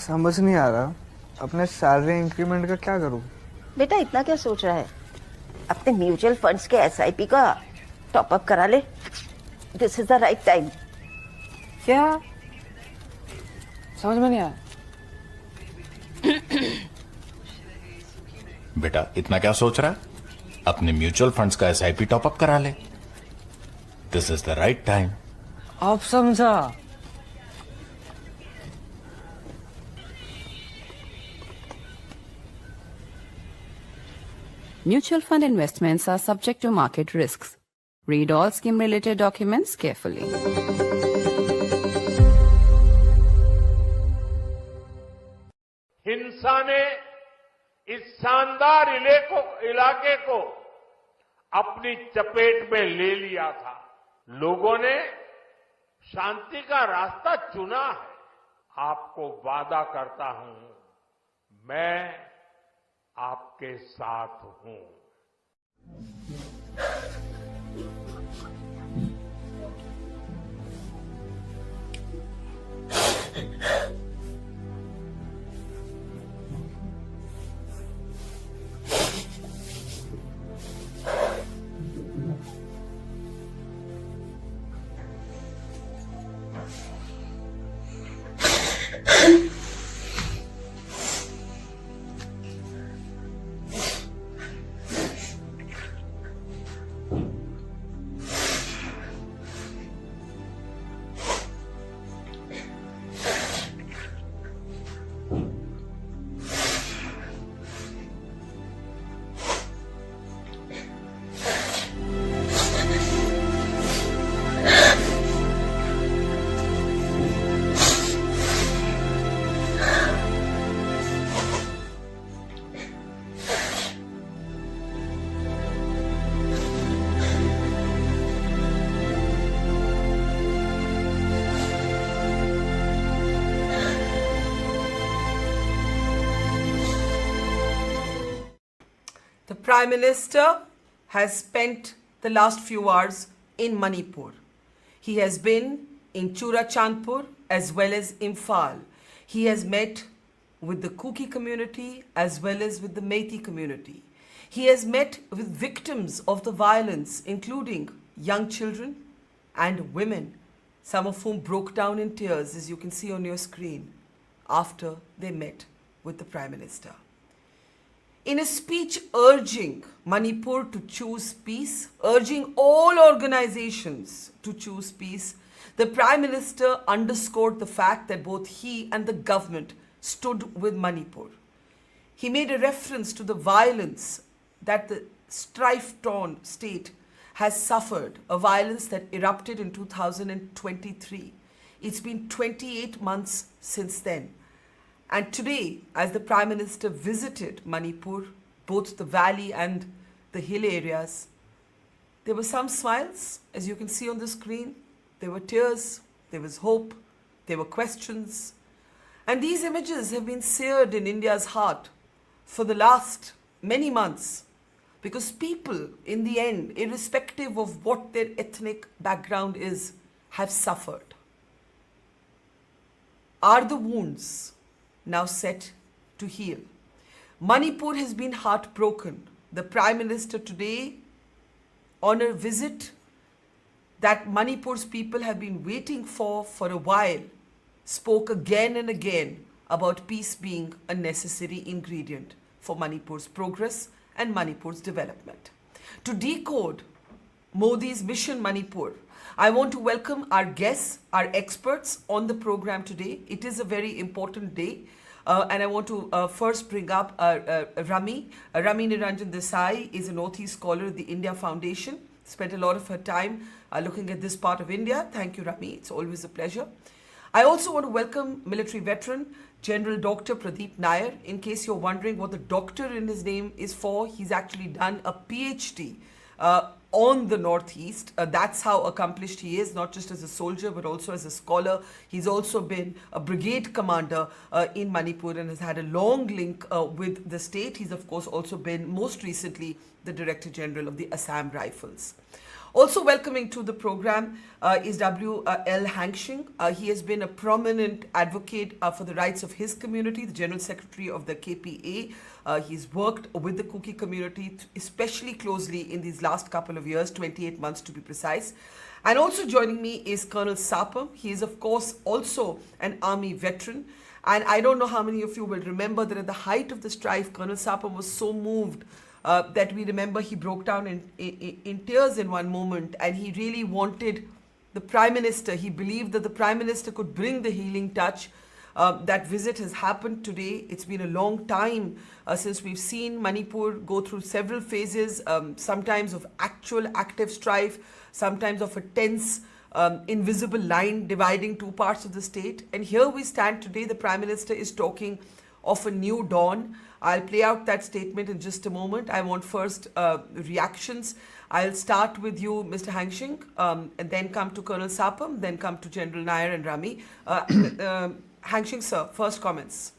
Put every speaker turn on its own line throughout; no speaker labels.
समझ नहीं आ रहा अपने सैलरी इंक्रीमेंट का क्या करूं।
बेटा इतना क्या सोच रहा है, अपने म्यूचुअल फंड्स के एसआईपी का टॉप अप करा ले। This is the right time.
क्या समझ में नहीं आया?
बेटा इतना क्या सोच रहा है, अपने म्यूचुअल फंड्स का एसआईपी टॉप अप करा ले। This is the right time.
आप समझा?
Mutual fund investments are subject to market risks. Read all scheme-related documents carefully.
हिंसा ने इस शानदार इलाके को अपनी चपेट में ले लिया था। लोगों ने शांति का रास्ता चुना है। आपको वादा करता हूं, मैं आपके साथ हूं।
The Prime Minister has spent the last few hours in Manipur. He has been in Churachandpur as well as Imphal. He has met with the Kukis community as well as with the Meities community. He has met with victims of the violence, including young children and women, some of whom broke down in tears, as you can see on your screen, after they met with the Prime Minister. In a speech urging Manipur to choose peace, urging all organizations to choose peace, the Prime Minister underscored the fact that both he and the government stood with Manipur. He made a reference to the violence that the strife-torn state has suffered, a violence that erupted in 2023. It's been 28 months since then. And today, as the Prime Minister visited Manipur, both the valley and the hill areas, there were some smiles, as you can see on the screen. There were tears, there was hope, there were questions. And these images have been seared in India's heart for the last many months, because people, in the end, irrespective of what their ethnic background is, have suffered. Are the wounds now set to heal? Manipur has been heartbroken. The Prime Minister today, on a visit that Manipur's people have been waiting for a while, spoke again and again about peace being a necessary ingredient for Manipur's progress and Manipur's development. To decode Modi's Mission Manipur, I want to welcome our guests, our experts on the program today. It is a very important day. And I want to first bring up Rami. Rami Niranjan Desai is a Northeast scholar at the India Foundation. Spent a lot of her time looking at this part of India. Thank you, Rami. It's always a pleasure. I also want to welcome military veteran General Dr. Pradeep Nair. In case you're wondering what the doctor in his name is for, he's actually done a PhD on the Northeast. That's how accomplished he is, not just as a soldier, but also as a scholar. He's also been a brigade commander in Manipur and has had a long link with the state. He's, of course, also been most recently the Director General of the Assam Rifles. Also welcoming to the program is W.L. Hangshing. He has been a prominent advocate for the rights of his community, the General Secretary of the KPA. He's worked with the Kuki community especially closely in these last couple of years, 28 months to be precise. And also joining me is Colonel Sapam. He is, of course, also an army veteran. And I don't know how many of you will remember that at the height of the strife, Colonel Sapam was so moved that we remember he broke down in tears in one moment, and he really wanted the Prime Minister, he believed that the Prime Minister could bring the healing touch. That visit has happened today. It's been a long time since we've seen Manipur go through several phases, sometimes of actual active strife, sometimes of a tense, invisible line dividing two parts of the state. And here we stand today, the Prime Minister is talking of a new dawn. I'll play out that statement in just a moment. I want first reactions. I'll start with you, Mr. Hangshing, and then come to Colonel Sapam, then come to General Nair and Rami. Hangshing, sir, first comments.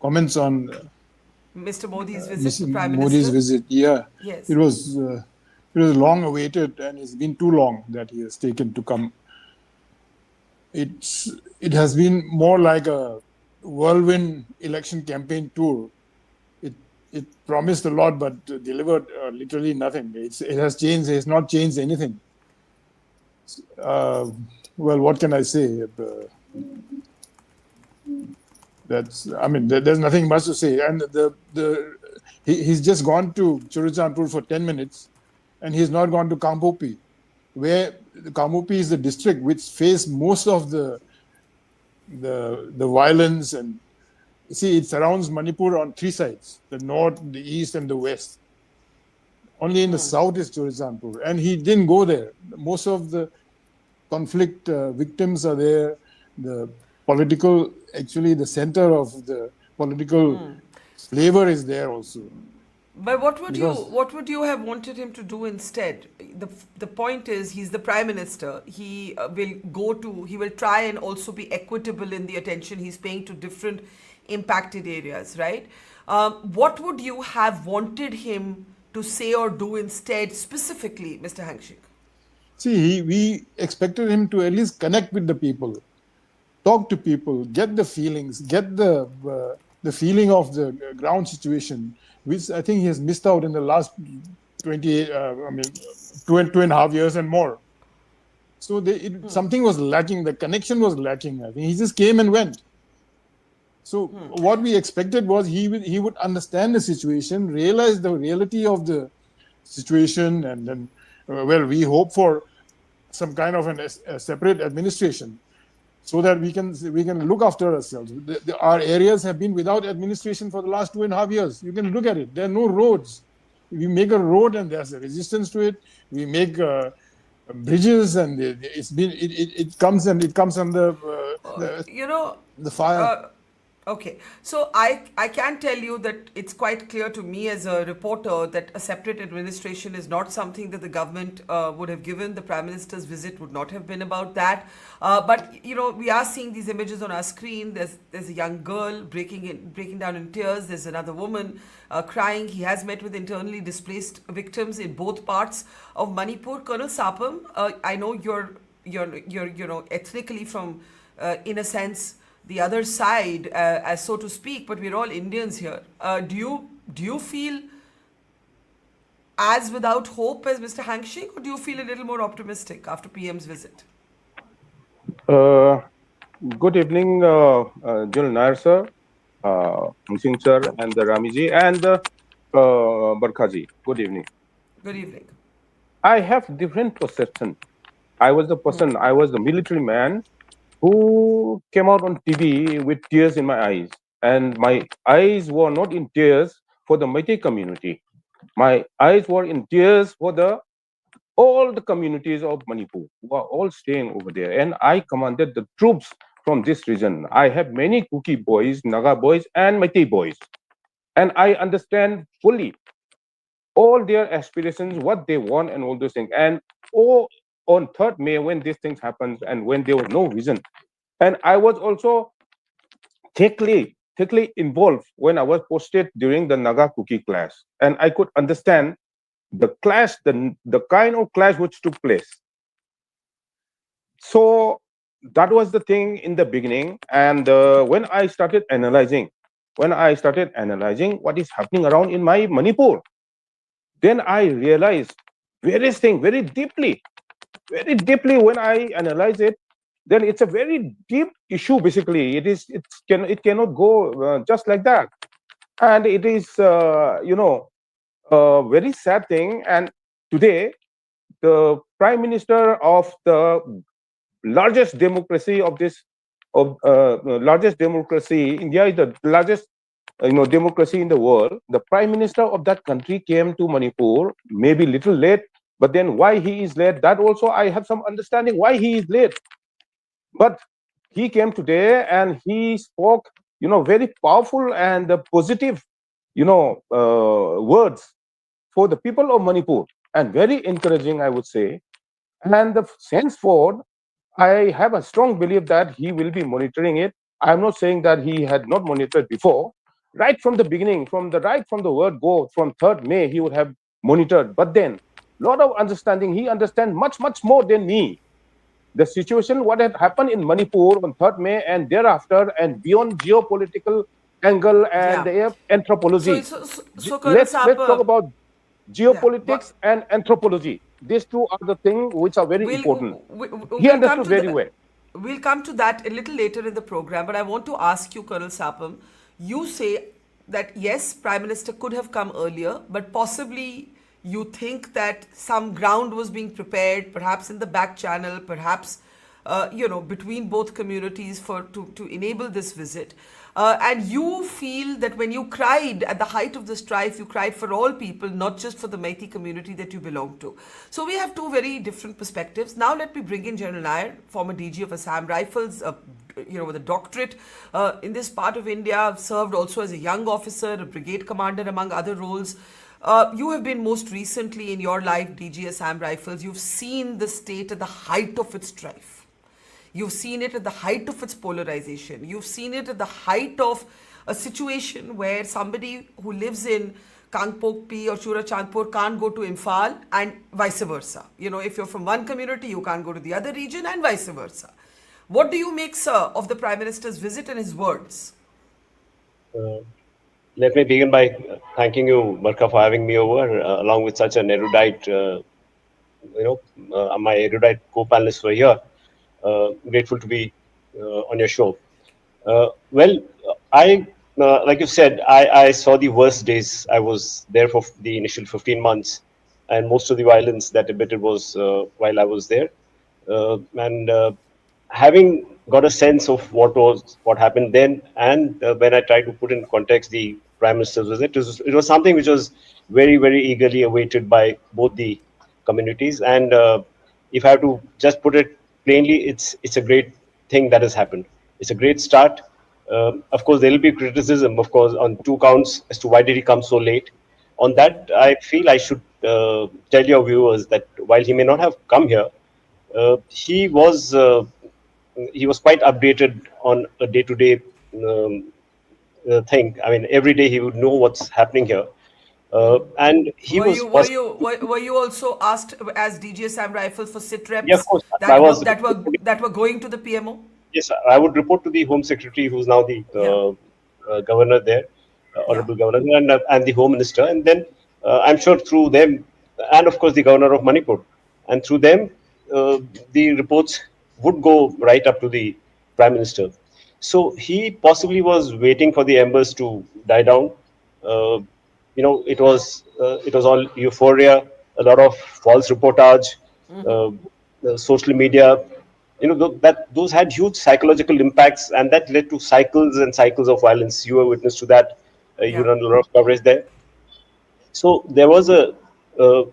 Comments on
Mr. Modi's visit,
Mr.
Prime
Modi's
Minister.
visit. Yeah,
Yes.
it was long awaited, and it's been too long that he has taken to come. It has been more like a whirlwind election campaign tour. It promised a lot, but delivered literally nothing. It has changed. It has not changed anything. Well, what can I say? There's nothing much to say. And he's just gone to Churachandpur for 10 minutes, and he's not gone to Kampopi, where Kampopi is the district which faced most of the violence. And you see, it surrounds Manipur on three sides: the north, the east, and the west. Only in the south is Churachandpur, and he didn't go there. Most of the conflict victims are there. The center of the political flavor is there also.
But what would you have wanted him to do instead? The point is, he's the Prime Minister. He will try and also be equitable in the attention he's paying to different impacted areas, right? What would you have wanted him to say or do instead, specifically, Mr. Hangshik?
See, we expected him to at least connect with the people, talk to people, get the feelings, get the feeling of the ground situation, which I think he has missed out in the last 2.5 years and more. So something was lacking. The connection was lacking. I think he just came and went. So what we expected was he would understand the situation, realize the reality of the situation, and then, we hope for some kind of a separate administration, so that we can look after ourselves. Our areas have been without administration for the last 2.5 years. You can look at it. There are no roads. We make a road and there's a resistance to it. We make bridges, and it comes under the fire.
Okay, so I can tell you that it's quite clear to me as a reporter that a separate administration is not something that the government would have given. The Prime Minister's visit would not have been about that. But we are seeing these images on our screen. There's a young girl breaking down in tears. There's another woman crying. He has met with internally displaced victims in both parts of Manipur. Colonel Sapam, I know you're ethnically from, in a sense, the other side, as so to speak, but we're all Indians here. Do you feel as without hope as Mr. Hangshik, or do you feel a little more optimistic after PM's visit?
Good evening, General Nair sir, Hangshik sir, and Ramiji, and Barkha ji. Good evening.
Good evening.
I have different perception. I was the military man who came out on TV with tears in my eyes. And my eyes were not in tears for the Meities community. My eyes were in tears for all the communities of Manipur who are all staying over there. And I commanded the troops from this region. I have many Kuki boys, Naga boys, and Meities boys. And I understand fully all their aspirations, what they want, and all those things. And oh, on 3rd May, when these things happened and when there was no vision, and I was also thickly involved when I was posted during the Naga Kuki clash, and I could understand the clash, the kind of clash which took place. So that was the thing in the beginning, and when I started analyzing what is happening around in my Manipur, then I realized various things very deeply. When I analyze it, then it's a very deep issue. Basically, it cannot go just like that, and it is a very sad thing. And today, the Prime Minister of the largest democracy of this of largest democracy, India is the largest democracy in the world. The Prime Minister of that country came to Manipur, maybe little late, but then why he is late, that also I have some understanding why he is late. But he came today and he spoke, very powerful and positive, words for the people of Manipur, and very encouraging, I would say. And henceforth, I have a strong belief that he will be monitoring it. I'm not saying that he had not monitored before. Right from the beginning, from the word go, from 3rd May, he would have monitored. But then, lot of understanding. He understands much more than me. The situation, what had happened in Manipur on 3rd May and thereafter, and beyond geopolitical angle and anthropology. Let's talk about geopolitics and anthropology. These two are the things which are very important. He understood very well.
We'll come to that a little later in the program, but I want to ask you, Colonel Sapam, you say that yes, Prime Minister could have come earlier, but possibly you think that some ground was being prepared, perhaps in the back channel, perhaps between both communities to enable this visit. And you feel that when you cried at the height of the strife, you cried for all people, not just for the Meitei community that you belong to. So we have two very different perspectives. Now let me bring in General Nair, former DG of Assam Rifles, with a doctorate in this part of India, served also as a young officer, a brigade commander, among other roles. You have been most recently in your life DG Assam Rifles. You've seen the state at the height of its strife. You've seen it at the height of its polarization. You've seen it at the height of a situation where somebody who lives in Kangpokpi or Churachandpur can't go to Imphal and vice versa. If you're from one community, you can't go to the other region and vice versa. What do you make, sir, of the Prime Minister's visit and his words?
Let me begin by thanking you, Barkha, for having me over, along with such an erudite, my erudite co-panelists were here. Grateful to be on your show. Like you said, I saw the worst days. I was there for the initial 15 months, and most of the violence that abated was while I was there. Having got a sense of what happened then, and when I tried to put in context the Prime Minister's visit, it was something which was very, very eagerly awaited by both the communities. And if I have to just put it plainly, it's a great thing that has happened. It's a great start. Of course, there will be criticism, of course, on two counts as to why did he come so late. On that, I feel I should tell your viewers that while he may not have come here, he was quite updated on a day-to-day thing. I mean, every day he would know what's happening here. And he
were you also asked as DG Assam Rifles for sit reps?
Yeah, of course.
that were going to the PMO?
Yes, I would report to the Home Secretary, who's now the governor there, Honorable Governor, and the Home Minister. And then I'm sure through them, and of course the Governor of Manipur, and through them, the reports would go right up to the Prime Minister. So he possibly was waiting for the embers to die down. It was all euphoria, a lot of false reportage, social media. Those had huge psychological impacts, and that led to cycles and cycles of violence. You were witness to that. You run a lot of coverage there. So there was a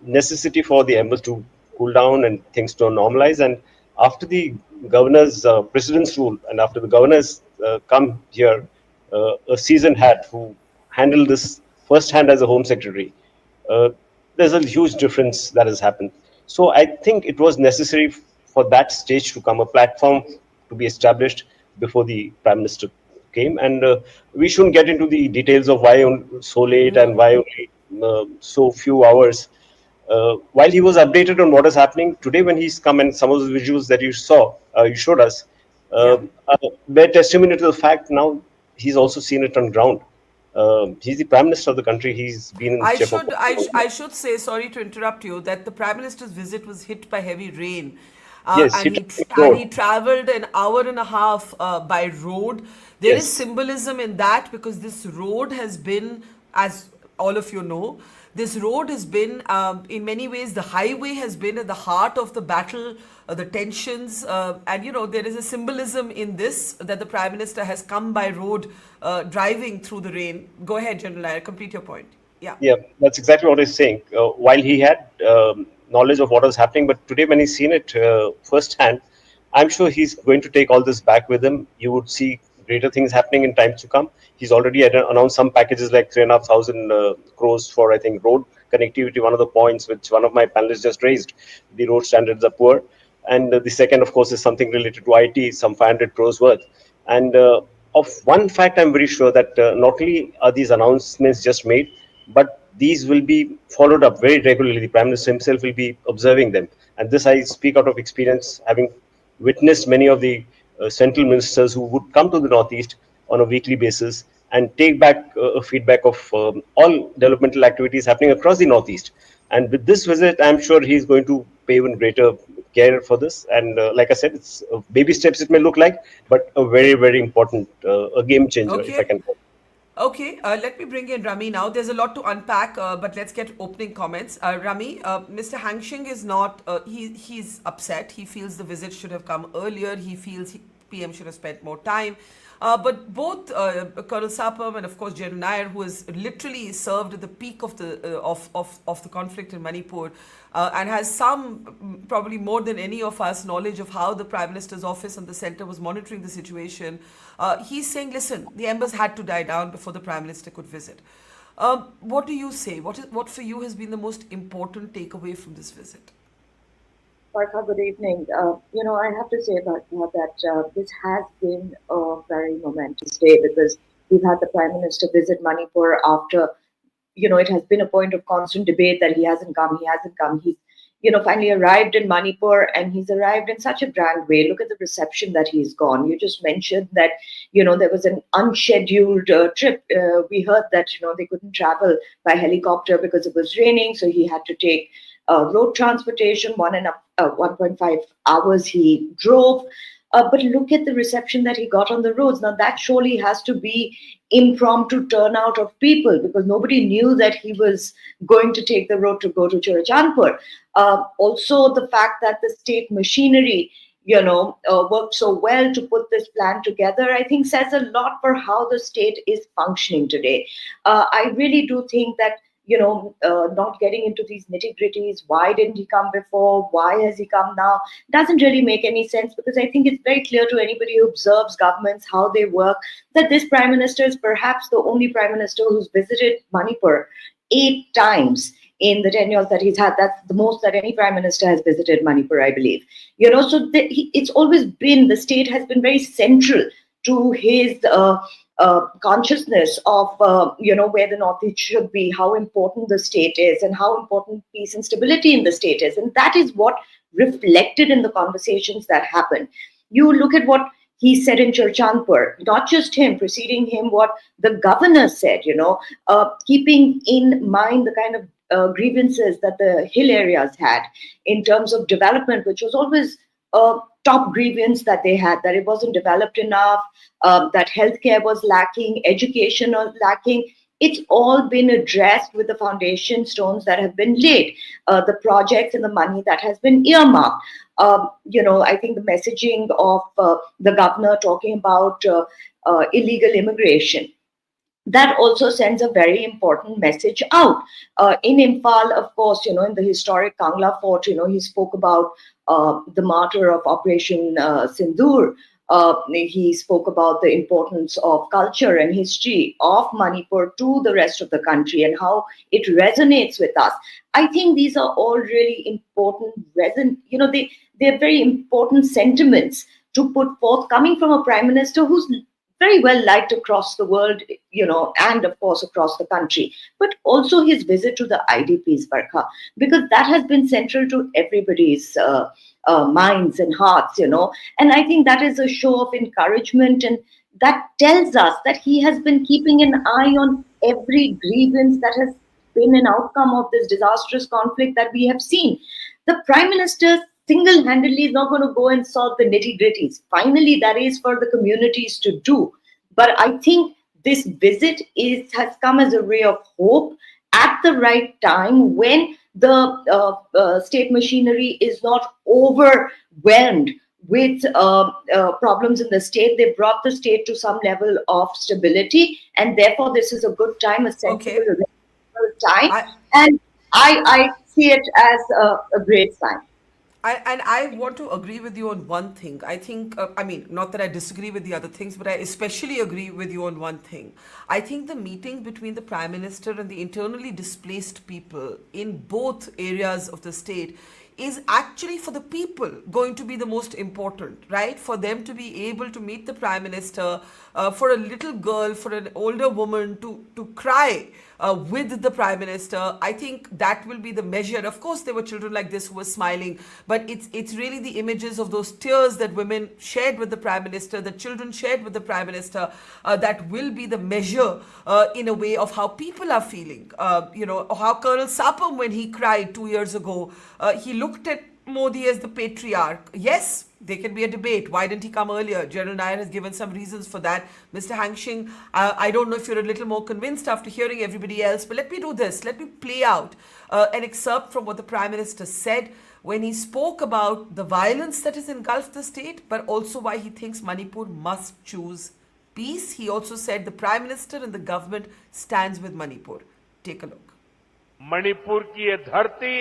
necessity for the embers to cool down and things to normalize. And after the governor's president's rule, and after the governors come here, a seasoned hat who handled this firsthand as a Home Secretary, there's a huge difference that has happened. So I think it was necessary for that stage to come, a platform to be established before the Prime Minister came. And we shouldn't get into the details of why so late and why only so few hours. While he was updated on what is happening today, when he's come, and some of the visuals that you saw, you showed us, bear testimony to the fact now he's also seen it on ground. He's the Prime Minister of the country. He's been in the chair for
I should say, sorry to interrupt you, that the Prime Minister's visit was hit by heavy rain.
Yes,
And he traveled an hour and a half by road. There is
Yes.
symbolism in that, because this road has been, as all of you know, this road has been, in many ways, the highway has been at the heart of the battle, the tensions, and there is a symbolism in this, that the Prime Minister has come by road, driving through the rain. Go ahead, General Nair, complete your point. Yeah.
Yeah, that's exactly what he's saying. While he had knowledge of what was happening, but today when he's seen it firsthand, I'm sure he's going to take all this back with him. You would see greater things happening in times to come. He's already announced some packages like 3,500 crores for, I think, road connectivity. One of the points which one of my panelists just raised, the road standards are poor. And the second, of course, is something related to IT, some 500 crores worth. And of one fact, I'm very sure that not only are these announcements just made, but these will be followed up very regularly. The Prime Minister himself will be observing them. And this I speak out of experience, having witnessed many of the central ministers who would come to the Northeast on a weekly basis and take back feedback of all developmental activities happening across the Northeast. And with this visit, I'm sure he's going to pay even greater care for this. And like I said, it's baby steps it may look like, but a very, very important, a game changer, if I can call it.
Okay, let me bring in Rami now. There's a lot to unpack, but let's get opening comments. Rami, Mr. Hangshing is not, he's upset. He feels the visit should have come earlier. He feels PM should have spent more time. But both Colonel Sapam and, of course, General Nair, who has literally served at the peak of the conflict in Manipur, and has some, probably more than any of us, knowledge of how the Prime Minister's office and the centre was monitoring the situation. He's saying, listen, the embers had to die down before the Prime Minister could visit. What do you say? What for you has been the most important takeaway from this visit?
Barkha, good evening. I have to say about that this has been a very momentous day, because we've had the Prime Minister visit Manipur after, it has been a point of constant debate that he hasn't come. He's, finally arrived in Manipur, and he's arrived in such a grand way. Look at the reception that he's gone. You just mentioned that, there was an unscheduled trip. We heard that, they couldn't travel by helicopter because it was raining, so he had to take road transportation, 1.5 hours he drove. But look at the reception that he got on the roads. Now, that surely has to be impromptu turnout of people, because nobody knew that he was going to take the road to go to Churachandpur. Also, the fact that the state machinery, worked so well to put this plan together, I think says a lot for how the state is functioning today. I really do think that not getting into these nitty-gritties, why didn't he come before, why has he come now, doesn't really make any sense, because I think it's very clear to anybody who observes governments, how they work, that this Prime Minister is perhaps the only Prime Minister who's visited Manipur 8 times in the tenure that he's had. That's the most that any Prime Minister has visited Manipur, I believe. So it's always been, the state has been very central to his consciousness of where the Northeast should be, how important the state is, and how important peace and stability in the state is. And that is what reflected in the conversations that happened. You look at what he said in Churachandpur, not just him, preceding him, what the governor said, keeping in mind the kind of grievances that the hill areas had in terms of development, which was always top grievance that they had, that it wasn't developed enough, that healthcare was lacking, education was lacking. It's all been addressed with the foundation stones that have been laid, the projects and the money that has been earmarked. I think the messaging of the governor talking about illegal immigration, that also sends a very important message out. In Imphal, of course, in the historic Kangla fort, he spoke about the martyr of Operation Sindoor, He spoke about the importance of culture and history of Manipur to the rest of the country and how it resonates with us. I think these are all really important, they're very important sentiments to put forth coming from a prime minister who's very well liked across the world, and of course across the country, but also his visit to the IDPs, Barkha, because that has been central to everybody's minds and hearts, and I think that is a show of encouragement, and that tells us that he has been keeping an eye on every grievance that has been an outcome of this disastrous conflict that we have seen. The prime minister single-handedly is not going to go and solve the nitty-gritties. Finally, that is for the communities to do. But I think this visit has come as a ray of hope at the right time when the state machinery is not overwhelmed with problems in the state. They brought the state to some level of stability, and therefore this is a good time, a sensible time, and I see it as a great sign.
I want to agree with you on one thing. I think, not that I disagree with the other things, but I especially agree with you on one thing. I think the meeting between the Prime Minister and the internally displaced people in both areas of the state is actually for the people going to be the most important, right? For them to be able to meet the Prime Minister, for a little girl, for an older woman to cry with the Prime Minister. I think that will be the measure. Of course, there were children like this who were smiling, but it's really the images of those tears that women shared with the Prime Minister, that children shared with the Prime Minister, that will be the measure in a way of how people are feeling. How Colonel Sapam, when he cried 2 years ago, he looked at Modi as the patriarch. Yes, there can be a debate. Why didn't he come earlier? General Nair has given some reasons for that. Mr. Hangshing, I don't know if you're a little more convinced after hearing everybody else, but let me do this. Let me play out an excerpt from what the Prime Minister said when he spoke about the violence that has engulfed the state, but also why he thinks Manipur must choose peace. He also said the Prime Minister and the government stands with Manipur. Take a look.
Manipur की ये धरती,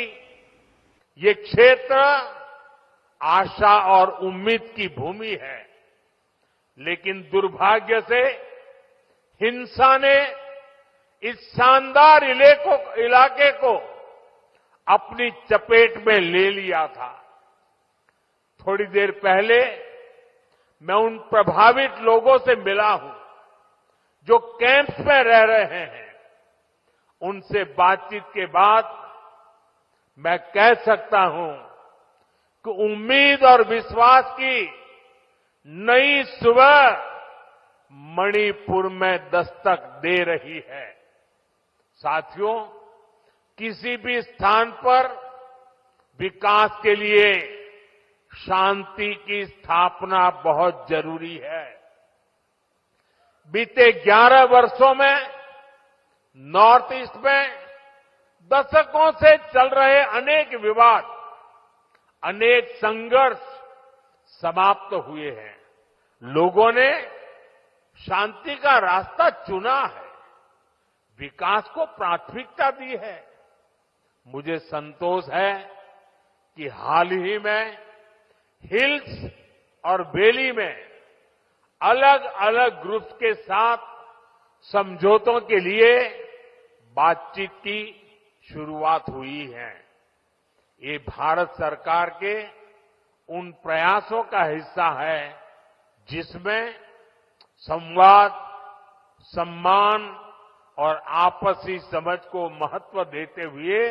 ये क्षेत्र आशा और उम्मीद की भूमि है, लेकिन दुर्भाग्य से हिंसा ने इस शानदार इलाके को अपनी चपेट में ले लिया था। थोड़ी देर पहले मैं उन प्रभावित लोगों से मिला हूं जो कैंप्स में रह रहे हैं। उनसे बातचीत के बाद मैं कह सकता हूं कि उम्मीद और विश्वास की नई सुबह मणिपुर में दस्तक दे रही है। साथियों, किसी भी स्थान पर विकास के लिए शांति की स्थापना बहुत जरूरी है। बीते 11 वर्षों में नॉर्थ ईस्ट में दशकों से चल रहे अनेक विवाद, अनेक संघर्ष समाप्त हुए हैं। लोगों ने शांति का रास्ता चुना है, विकास को प्राथमिकता दी है। मुझे संतोष है कि हाल ही में हिल्स और वैली में अलग अलग ग्रुप्स के साथ समझौतों के लिए बातचीत की शुरुआत हुई है। ये भारत सरकार के उन प्रयासों का हिस्सा है जिसमें संवाद, सम्मान और आपसी समझ को महत्व देते हुए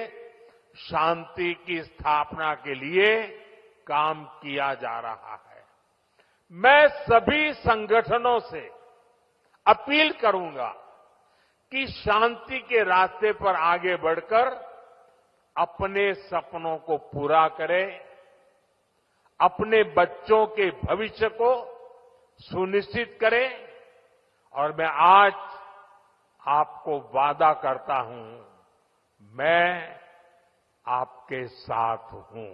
शांति की स्थापना के लिए काम किया जा रहा है। मैं सभी संगठनों से अपील करूंगा कि शांति के रास्ते पर आगे बढ़कर अपने सपनों को पूरा करें, अपने बच्चों के भविष्य को सुनिश्चित करें। और मैं आज आपको वादा करता हूं, मैं आपके साथ हूं।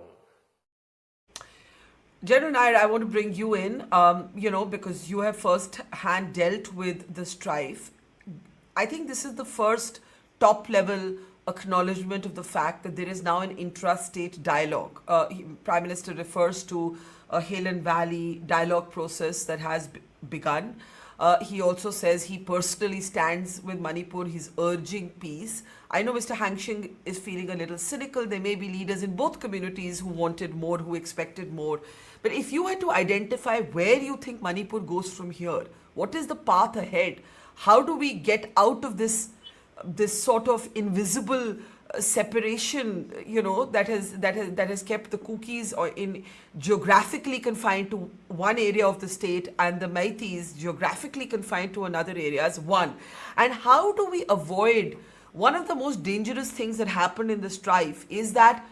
General Nair, I want to bring you in, because you have first-hand dealt with the strife. I think this is the first top-level acknowledgement of the fact that there is now an intrastate dialogue. Prime Minister refers to a Hill and Valley dialogue process that has begun. He also says he personally stands with Manipur. He's urging peace. I know Mr. Hangshing is feeling a little cynical. There may be leaders in both communities who wanted more, who expected more. But if you had to identify where you think Manipur goes from here, what is the path ahead? How do we get out of this sort of invisible separation, that has kept the Kukis geographically confined to one area of the state and the Meities geographically confined to another area as one? And how do we avoid one of the most dangerous things that happened in the strife is that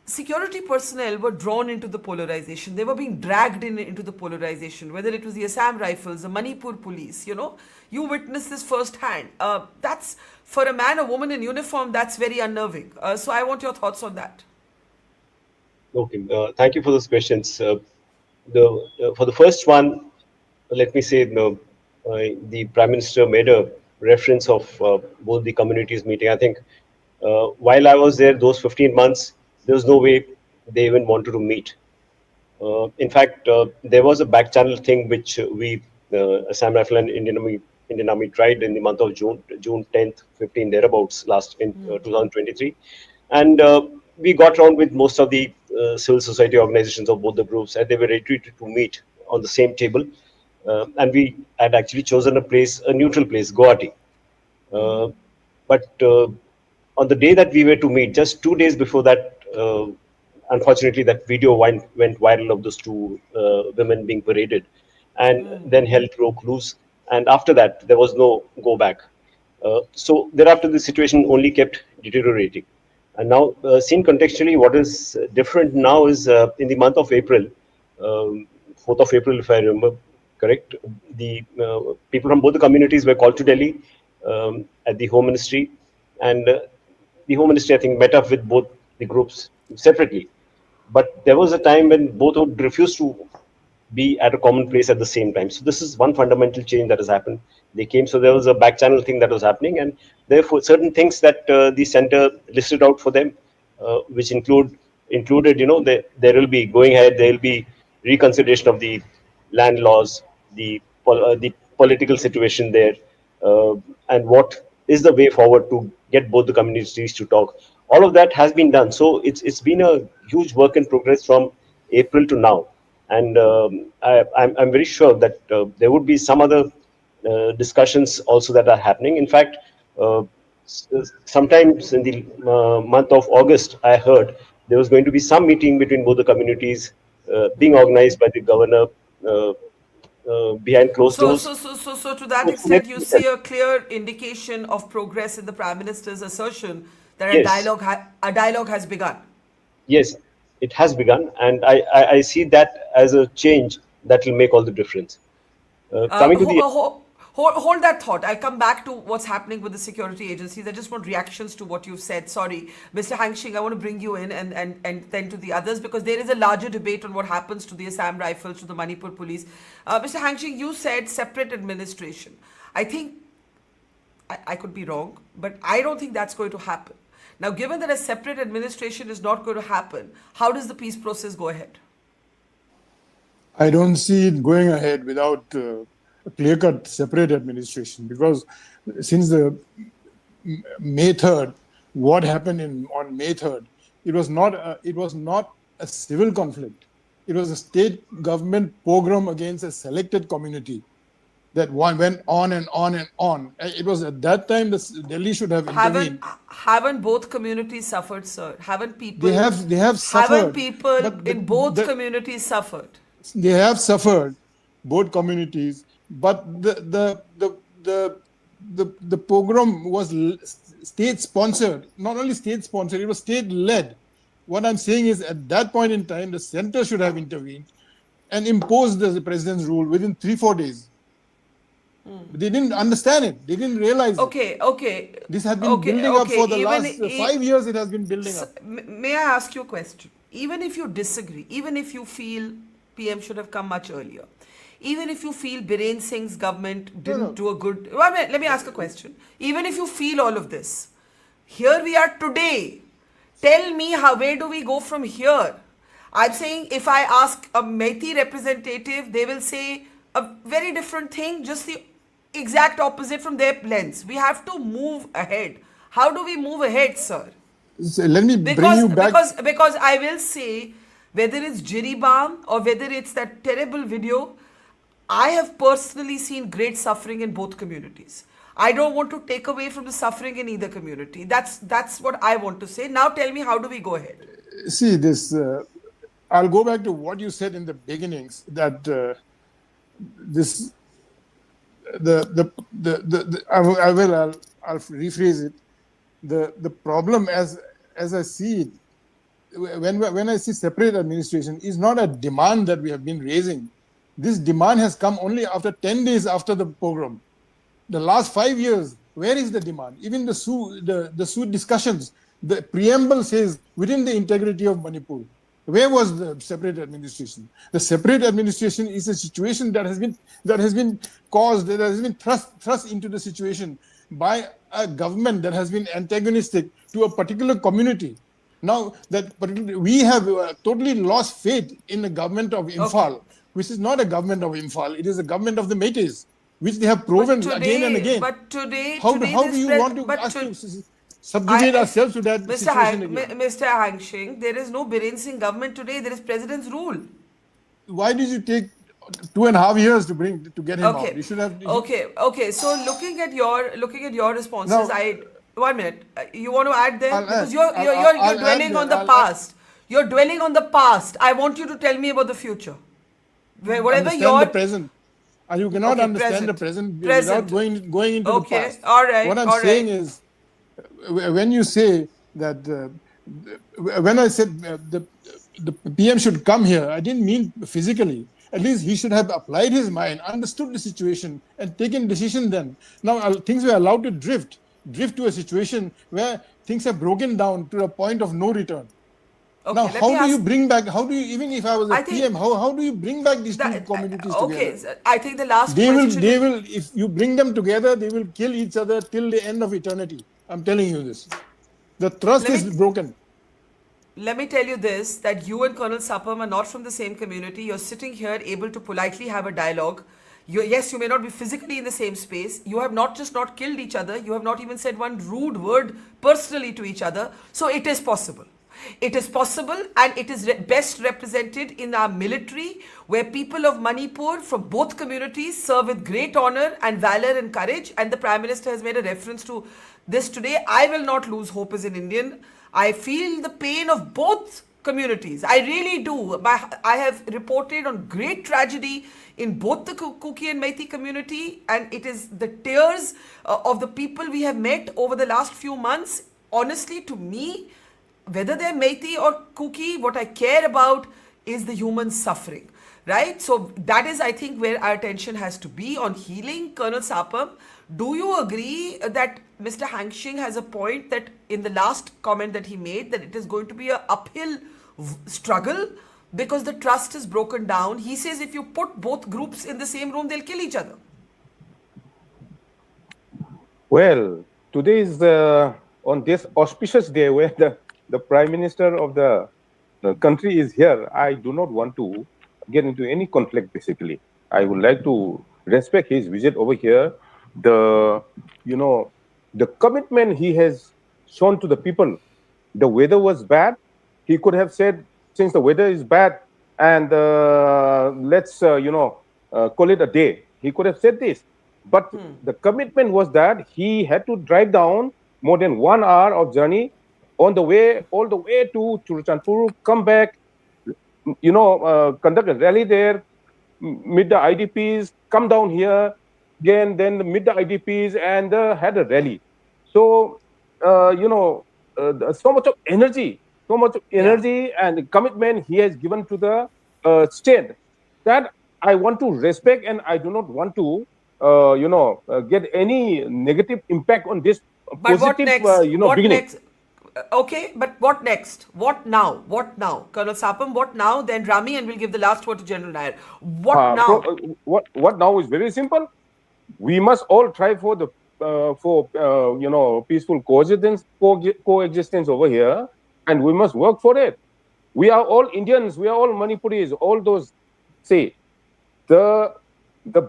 security personnel were drawn into the polarization. They were being dragged into the polarization, whether it was the Assam Rifles, the Manipur police, You witnessed this firsthand. That's, for a man or woman in uniform, that's very unnerving. So I want your thoughts on that.
Okay, thank you for those questions. For the first one, let me say, the Prime Minister made a reference of both the communities meeting. I think while I was there, those 15 months, there was no way they even wanted to meet. In fact, there was a back channel thing which we, Assam Rifle and Indian Army tried in the month of June 10th, 15th, thereabouts, last in 2023. And we got around with most of the civil society organizations of both the groups, and they were ready to meet on the same table. And we had actually chosen a neutral place, Guwahati. But on the day that we were to meet, just 2 days before that, unfortunately, that video went viral of those two women being paraded, and then hell broke loose. And after that, there was no go back. So thereafter, the situation only kept deteriorating. And now, seen contextually, what is different now is in the month of April, 4th of April, if I remember correct, the people from both the communities were called to Delhi at the Home Ministry, and the Home Ministry, I think, met up with both the groups separately. But there was a time when both would refuse to be at a common place at the same time. So this is one fundamental change that has happened. They came, so there was a back channel thing that was happening, and therefore certain things that the center listed out for them, which included, there will be going ahead, there will be reconsideration of the land laws, the political situation there, and what is the way forward to get both the communities to talk. All of that has been done. So it's been a huge work in progress from April to now. And I'm very sure that there would be some other discussions also that are happening. In fact, sometimes in the month of August, I heard there was going to be some meeting between both the communities being organized by the governor behind closed doors.
So to that extent, you see a clear indication of progress in the Prime Minister's assertion that a dialogue has begun.
Yes, it has begun, and I see that as a change that will make all the difference. Coming to the
Hold that thought. I'll come back to what's happening with the security agencies. I just want reactions to what you've said. Sorry, Mr. Hangshing, I want to bring you in and then to the others, because there is a larger debate on what happens to the Assam Rifles, to the Manipur police. Mr. Hangshing, you said separate administration. I think, I could be wrong, but I don't think that's going to happen. Now, given that a separate administration is not going to happen, how does the peace process go ahead?
I don't see it going ahead without a clear-cut separate administration, because since the May 3rd, what happened on May 3rd, it was not a civil conflict. It was a state government pogrom against a selected community that went on and on and on. It was at that time that Delhi should have intervened.
Haven't both communities suffered, sir? Haven't people?
They have suffered.
Haven't people in both communities suffered?
They have suffered, both communities. But the pogrom was state sponsored. Not only state sponsored, it was state led. What I'm saying is, at that point in time, the center should have intervened and imposed the president's rule within 3-4 days. They didn't understand it. They didn't realize
it.
This had been building up for the last 5 years. It has been building up.
May I ask you a question? Even if you disagree, even if you feel PM should have come much earlier, even if you feel Biren Singh's government didn't do a good... Well, let me ask a question. Even if you feel all of this, Here we are today. Tell me where do we go from here? I'm saying if I ask a Meitei representative, they will say a very different thing, just the exact opposite from their lens. We have to move ahead. How do we move ahead, sir?
So let me bring
Because
you back.
because I will say, whether it's Jiribam or whether it's that terrible video, I have personally seen great suffering in both communities. I don't want to take away from the suffering in either community. That's what I want to say. Now tell me, how do we go ahead?
See this. I'll go back to what you said in the beginnings, that this I'll rephrase it. The problem as I see it, when I see separate administration, is not a demand that we have been raising. This demand has come only after 10 days after the pogrom. The last 5 years, where is the demand? Even the Sue discussions, the preamble says within the integrity of Manipur. Where was the separate administration? The separate administration is a situation that has been caused, that has been thrust into the situation by a government that has been antagonistic to a particular community. Now that we have totally lost faith in the government of Imphal, which is not a government of Imphal, it is a government of the Meities, which they have proven again and again.
But today,
how do you want to subjugate ourselves to that situation again?
Mr. Hangshing, there is no Biren Singh government today. There is president's rule.
Why did you take 2.5 years to get him out? You should have.
Okay. So looking at your responses, now, 1 minute. You want to add there? Because you're dwelling on the past. You're dwelling on the past. I want you to tell me about the future. Whatever
the present. You cannot understand the present without going into the past.
All right.
What I'm saying is, when you say that, when I said the PM should come here, I didn't mean physically. At least he should have applied his mind, understood the situation, and taken decision then. Now things were allowed to drift to a situation where things have broken down to a point of no return. Now, how do you bring back? Even if I was a PM, how do you bring back these two communities together?
Okay, I think the last
they will. If you bring them together, they will kill each other till the end of eternity. I'm telling you this. The trust is broken.
Let me tell you this, that you and Colonel Sapam are not from the same community. You're sitting here able to politely have a dialogue. Yes, you may not be physically in the same space. You have not killed each other. You have not even said one rude word personally to each other. So it is possible. It is possible, and it is best represented in our military, where people of Manipur from both communities serve with great honor and valor and courage. And the Prime Minister has made a reference to this today. I will not lose hope as an Indian. I feel the pain of both communities. I really do. I have reported on great tragedy in both the Kuki and Meitei community, and it is the tears of the people we have met over the last few months. Honestly, to me, whether they're Meitei or Kuki, what I care about is the human suffering, right? So that is, I think, where our attention has to be on healing. Colonel Sapam, do you agree that Mr. Hangshing has a point, that in the last comment that he made, that it is going to be an uphill struggle because the trust is broken down? He says if you put both groups in the same room, they'll kill each other.
Well, today is on this auspicious day where the Prime Minister of the country is here. I do not want to get into any conflict, basically. I would like to respect his visit over here. The commitment he has shown to the people. The weather was bad. He could have said, since the weather is bad, and let's call it a day. He could have said this. But the commitment was that he had to drive down more than 1 hour of journey all the way to Churachandpur, come back, conduct a rally there, meet the IDPs, come down here, again, then meet the IDPs, and had a rally. So, so much of energy and commitment he has given to the state, that I want to respect, and I do not want to, get any negative impact on this positive, beginning.
Next? Okay, but what next? What now? Colonel Sapam, what now? Then Rami, and we'll give the last word to General Nair. What now?
What now is very simple. We must all try for the peaceful coexistence over here, and we must work for it. We are all Indians. We are all Manipuris. All those say the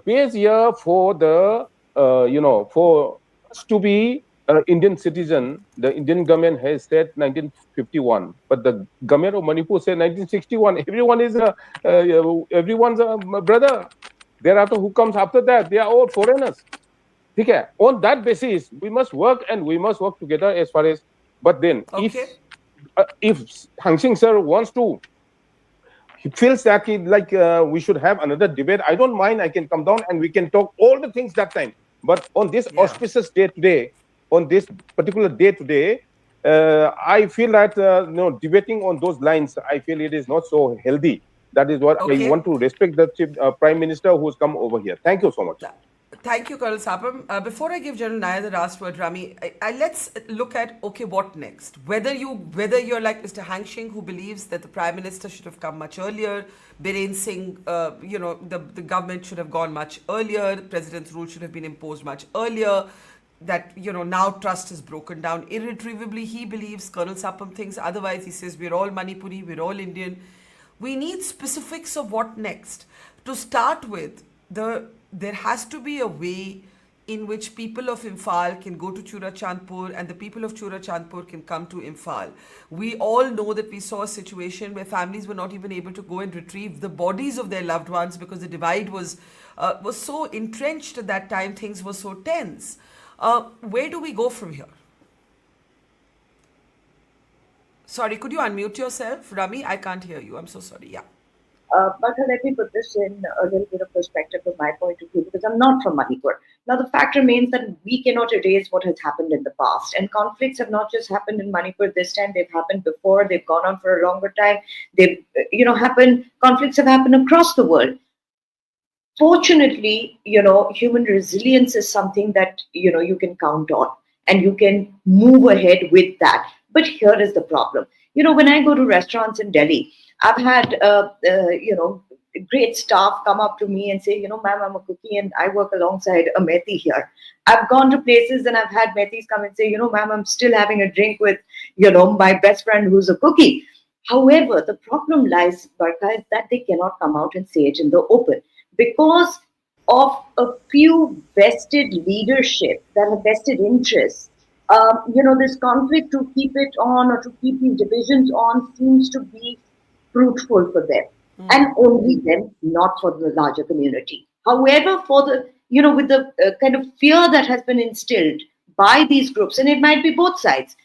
base year for the for us to be an Indian citizen, the Indian government has said 1951, but the government of Manipur said 1961. Everyone's a brother. Thereafter, who comes after that? They are all foreigners. Okay. On that basis, we must work and we must work together as far as. But then,
Okay.
if Hang Sing sir wants to, he feels that we should have another debate. I don't mind. I can come down and we can talk all the things that time. But on this auspicious day today, on this particular day today, I feel that debating on those lines, I feel it is not so healthy. That is what I want to respect the Chief Prime Minister who has come over here. Thank you so much.
Thank you, Colonel Sapam. Before I give General Nair the last word, Rami, let's look at, okay, what next? Whether you're like Mr. Hang Sing, who believes that the Prime Minister should have come much earlier, Biren Singh, the government should have gone much earlier, the President's rule should have been imposed much earlier, that, now trust is broken down irretrievably. He believes, Colonel Sapam thinks otherwise. He says, we're all Manipuri, we're all Indian. We need specifics of what next. To start with, there has to be a way in which people of Imphal can go to Churachandpur and the people of Churachandpur can come to Imphal. We all know that we saw a situation where families were not even able to go and retrieve the bodies of their loved ones because the divide was so entrenched at that time, things were so tense. Where do we go from here? Sorry, could you unmute yourself? Rami, I can't hear you. I'm so sorry. Yeah.
Barkha, let me put this in a little bit of perspective from my point of view, because I'm not from Manipur. Now, the fact remains that we cannot erase what has happened in the past. And conflicts have not just happened in Manipur this time. They've happened before. They've gone on for a longer time. They've, conflicts have happened across the world. Fortunately, human resilience is something that, you can count on and you can move ahead with that. But here is the problem. When I go to restaurants in Delhi, I've had, great staff come up to me and say, ma'am, I'm a cookie and I work alongside a Meiti here. I've gone to places and I've had Meities come and say, ma'am, I'm still having a drink with, my best friend who's a cookie. However, the problem lies, Barkha, is that they cannot come out and say it in the open because of a few vested leadership that have vested interests. This conflict, to keep it on or to keep these divisions on, seems to be fruitful for them and only them, not for the larger community. However, for the, with the kind of fear that has been instilled by these groups, and it might be both sides,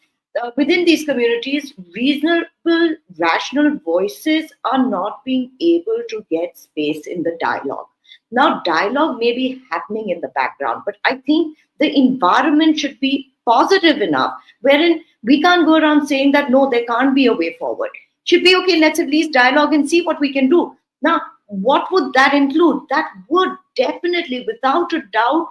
within these communities, reasonable, rational voices are not being able to get space in the dialogue. Now, dialogue may be happening in the background, but I think the environment should be positive enough wherein we can't go around saying that, no, there can't be a way forward. Should be, okay, let's at least dialogue and see what we can do. Now, what would that include? That would definitely, without a doubt,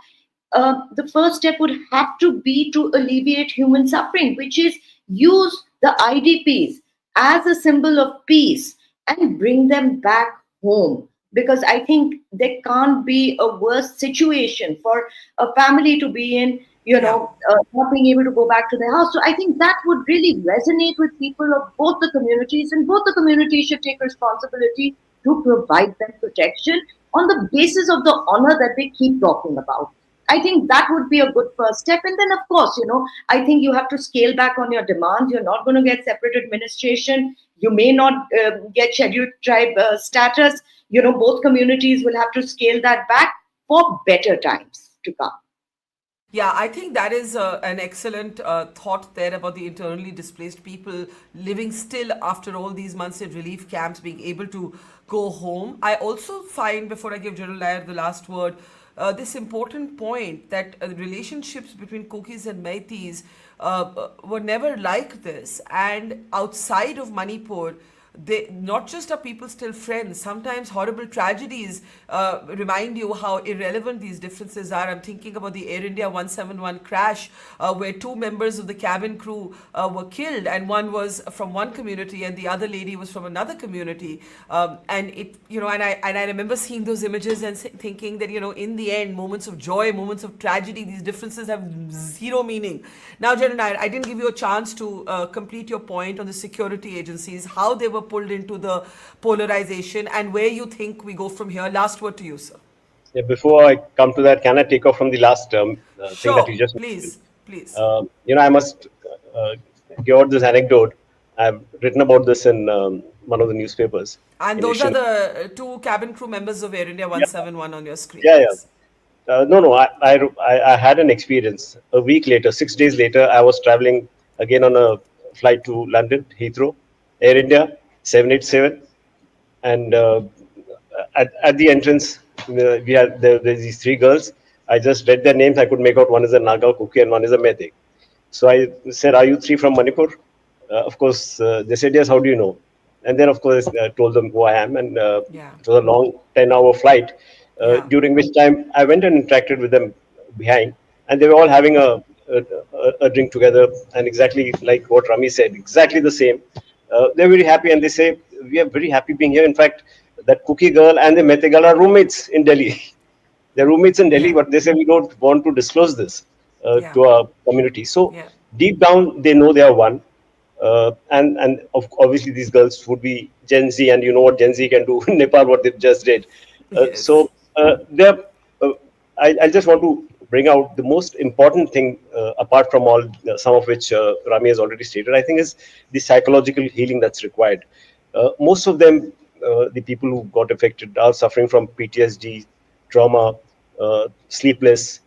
the first step would have to be to alleviate human suffering, which is use the IDPs as a symbol of peace and bring them back home. Because I think there can't be a worse situation for a family to be in, not being able to go back to their house. So I think that would really resonate with people of both the communities, and both the communities should take responsibility to provide them protection on the basis of the honor that they keep talking about. I think that would be a good first step. And then, of course, I think you have to scale back on your demands. You're not going to get separate administration. You may not get scheduled tribe status. Both communities will have to scale that back for better times to come.
Yeah, I think that is an excellent thought there about the internally displaced people living still after all these months in relief camps, being able to go home. I also find, before I give General Nair the last word, this important point that relationships between Kukis and Meities were never like this. And outside of Manipur, they not just are people still friends, sometimes horrible tragedies remind you how irrelevant these differences are. I'm thinking about the Air India 171 crash, where two members of the cabin crew were killed, and one was from one community and the other lady was from another community. And it, and I remember seeing those images and thinking that, in the end, moments of joy, moments of tragedy, these differences have zero meaning. Now, Jen, I didn't give you a chance to complete your point on the security agencies, how they were pulled into the polarization, and where you think we go from here. Last word to you, sir.
Yeah, before I come to that, can I take off from the last thing that you
Sure,
just
please, please.
I must give out this anecdote. I've written about this in one of the newspapers.
And those are the two cabin crew members of Air India 171 on your screen.
Yeah, yeah. No. I had an experience. A week later, 6 days later, I was traveling again on a flight to London, Heathrow, Air India 787, and at the entrance, we had there's these three girls. I just read their names. I could make out one is a Naga, Kuki, and one is a Meitei. So I said, "Are you three from Manipur?" Of course, they said, "Yes." How do you know? And then, of course, I told them who I am, and it was a long 10-hour flight, during which time I went and interacted with them behind, and they were all having a drink together, and exactly like what Rami said, exactly the same. They're very happy, and they say, "We are very happy being here. In fact, that Kuki girl and the Meitei girl are roommates in Delhi." They're roommates in Delhi, but they say we don't want to disclose this to our community. So deep down, they know they are one. And obviously these girls would be Gen Z, and you know what Gen Z can do in Nepal, what they just did. So I just want to bring out the most important thing, apart from all, some of which Rami has already stated, I think, is the psychological healing that's required. Most of them, the people who got affected, are suffering from PTSD, trauma, sleepless.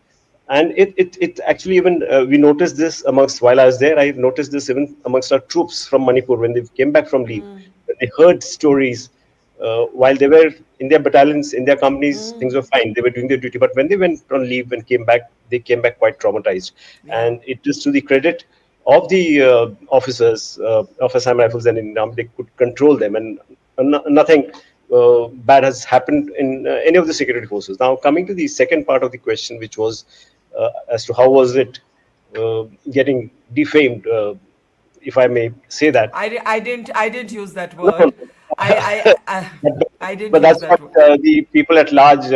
And it actually even, we noticed this amongst, while I was there, I noticed this even amongst our troops from Manipur when they came back from leave. When they heard stories, while they were in their battalions, in their companies, things were fine. They were doing their duty. But when they went on leave and came back, they came back quite traumatized. And it is to the credit of the officers of Assam Rifles and in they could control them. And nothing bad has happened in any of the security forces. Now, coming to the second part of the question, which was as to how was it getting defamed, if I may say that.
I didn't use that word. I didn't
but
use
that's
that
what
word.
the people at large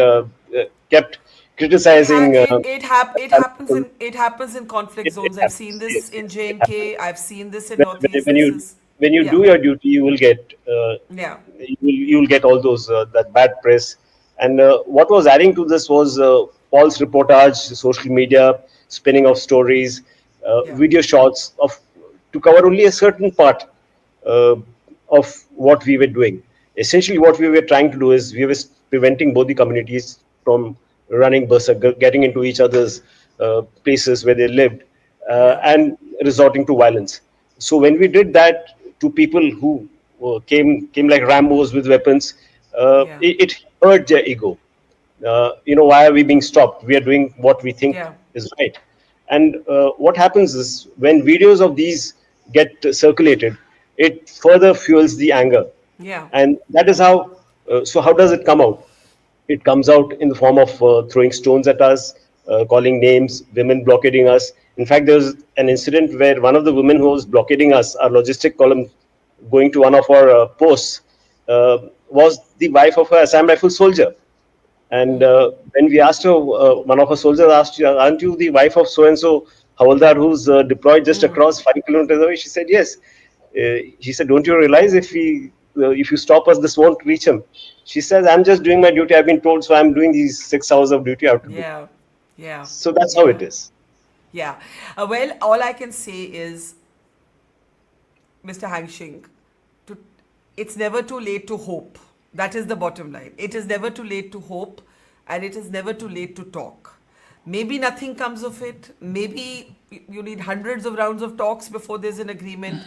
kept criticizing.
It happens in conflict zones. I've seen this in J&K. I've seen this in Northeast.
When you do your duty, you will get you will get all those that bad press. And what was adding to this was false reportage, social media, spinning of stories, video shots of to cover only a certain part of what we were doing. Essentially, what we were trying to do is we were preventing both the communities from running berserk, getting into each other's places where they lived, and resorting to violence. So when we did that to people who came like Rambos with weapons, it hurt their ego. Why are we being stopped? We are doing what we think is right. And what happens is when videos of these get circulated, it further fuels the anger. And that is how, so how does it come out? It comes out in the form of throwing stones at us, calling names, women blockading us. In fact, there was an incident where one of the women who was blockading us, our logistic column, going to one of our posts, was the wife of an Assam Rifle soldier. And when we asked her, one of her soldiers asked, "Aren't you the wife of so-and-so Havaldar who's deployed just across 5 kilometers away?" She said, "Yes." He said, "Don't you realize if you stop us, this won't reach him?" She says, "I'm just doing my duty. I've been told, so I'm doing these 6 hours of duty out to do." So that's how it is.
Well, all I can say is, Mr. Hangshing, it's never too late to hope. That is the bottom line. It is never too late to hope, and it is never too late to talk. Maybe nothing comes of it. Maybe you need hundreds of rounds of talks before there's an agreement.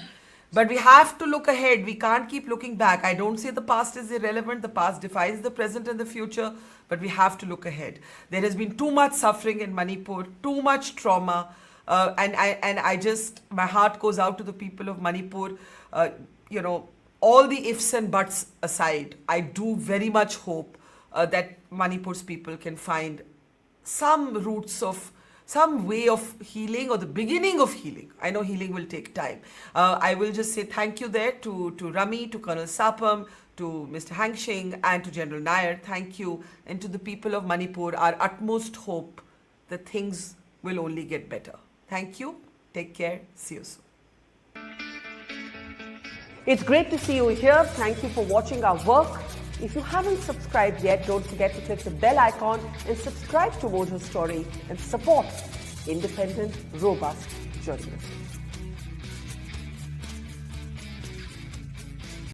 But we have to look ahead. We can't keep looking back. I don't say the past is irrelevant. The past defines the present and the future. But we have to look ahead. There has been too much suffering in Manipur, too much trauma. And I just, my heart goes out to the people of Manipur. all the ifs and buts aside, I do very much hope that Manipur's people can find some roots of some way of healing or the beginning of healing. I know healing will take time. I will just say thank you there to Rami, to Colonel Sapam, to Mr. Hangshing and to General Nair. Thank you. And to the people of Manipur, our utmost hope that things will only get better. Thank you. Take care. See you soon.
It's great to see you here. Thank you for watching our work. If you haven't subscribed yet, don't forget to click the bell icon and subscribe to Mojo Story and support independent, robust journalism.